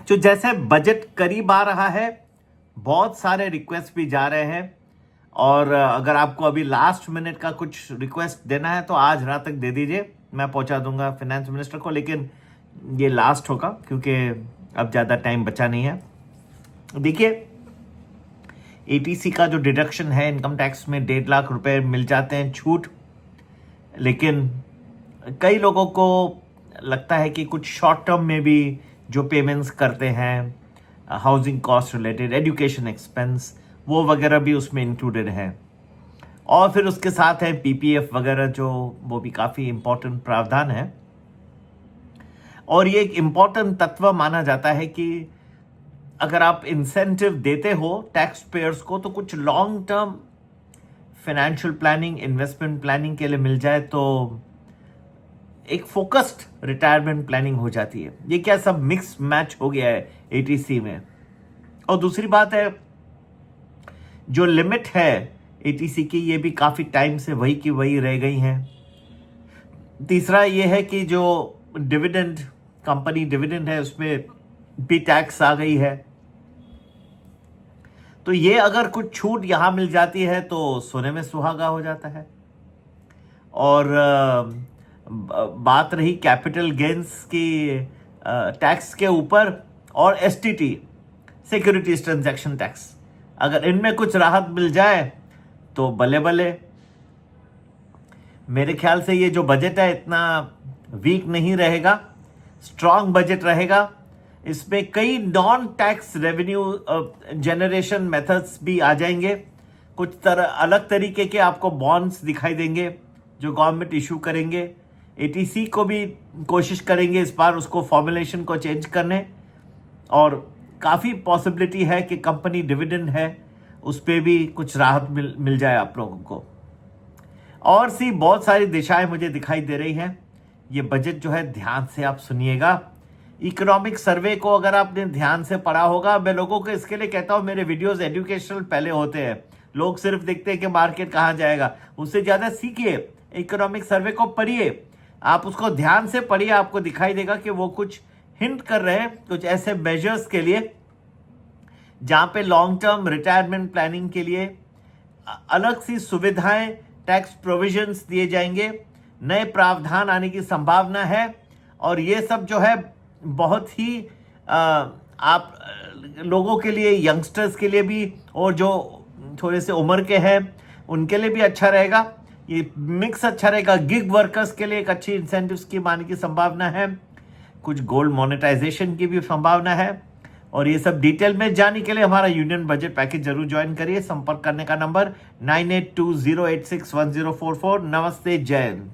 तो जैसे बजट करीब आ रहा है, बहुत सारे रिक्वेस्ट भी जा रहे हैं, और अगर आपको अभी लास्ट मिनट का कुछ रिक्वेस्ट देना है तो आज रात तक दे दीजिए, मैं पहुंचा दूंगा फाइनेंस मिनिस्टर को, लेकिन ये लास्ट होगा क्योंकि अब ज़्यादा टाइम बचा नहीं है। देखिए, एटीसी का जो डिडक्शन है इनकम टैक्स में 1.5 लाख रुपए मिल जाते हैं छूट, लेकिन कई लोगों को लगता है कि कुछ शॉर्ट टर्म में भी जो पेमेंट्स करते हैं, housing cost related, education expense, वो वगैरह भी उसमें इंक्लूडेड है। और फिर उसके साथ है पीपीएफ वगैरह, जो वो भी काफ़ी इम्पोर्टेंट प्रावधान है। और ये एक इम्पोर्टेंट तत्व माना जाता है कि अगर आप इंसेंटिव देते हो टैक्स पेयर्स को, तो कुछ long term financial planning, investment planning के लिए मिल जाए तो एक फोकस्ड रिटायरमेंट प्लानिंग हो जाती है। ये क्या सब मिक्स मैच हो गया है एटीसी में। और दूसरी बात है, जो लिमिट है एटीसी की, ये भी काफ़ी टाइम से वही की वही रह गई हैं। तीसरा ये है कि जो डिविडेंड, कंपनी डिविडेंड है, उसमें भी टैक्स आ गई है। तो ये अगर कुछ छूट यहाँ मिल जाती है तो सोने में सुहागा हो जाता है। और बात रही कैपिटल गेन्स की टैक्स के ऊपर, और एसटीटी, सिक्योरिटीज ट्रांजैक्शन टैक्स, अगर इनमें कुछ राहत मिल जाए तो बले बले। मेरे ख्याल से ये जो बजट है इतना वीक नहीं रहेगा, स्ट्रॉन्ग बजट रहेगा। इसमें कई non tax revenue generation methods भी आ जाएंगे। कुछ अलग तरीके के आपको बॉन्ड्स दिखाई देंगे जो गवर्नमेंट इशू करेंगे। एटीसी को भी कोशिश करेंगे इस बार उसको फॉर्मुलेशन को चेंज करने, और काफ़ी पॉसिबिलिटी है कि कंपनी डिविडेंड है उस पर भी कुछ राहत मिल जाए आप लोगों को। और सी बहुत सारी दिशाएं मुझे दिखाई दे रही हैं। ये बजट जो है, ध्यान से आप सुनिएगा। इकोनॉमिक सर्वे को अगर आपने ध्यान से पढ़ा होगा, मैं लोगों को इसके लिए कहता हूँ मेरे वीडियोस एजुकेशनल पहले होते हैं। लोग सिर्फ देखते हैं कि मार्केट कहाँ जाएगा, उससे ज़्यादा सीखिए, इकोनॉमिक सर्वे को पढ़िए, आप उसको ध्यान से पढ़िए। आपको दिखाई देगा कि वो कुछ हिंट कर रहे हैं कुछ ऐसे मेजर्स के लिए जहाँ पे लॉन्ग टर्म रिटायरमेंट प्लानिंग के लिए अलग सी सुविधाएं, टैक्स प्रोविजंस दिए जाएंगे, नए प्रावधान आने की संभावना है। और ये सब जो है बहुत ही आप लोगों के लिए, यंगस्टर्स के लिए भी, और जो थोड़े से उम्र के हैं उनके लिए भी अच्छा रहेगा। ये मिक्स अच्छा रहेगा। गिग वर्कर्स के लिए एक अच्छी इंसेंटिव स्कीम आने की संभावना है। कुछ गोल्ड मोनेटाइजेशन की भी संभावना है। और ये सब डिटेल में जानने के लिए हमारा यूनियन बजट पैकेज जरूर ज्वाइन करिए। संपर्क करने का नंबर 9820861044। नमस्ते, जय हिंद।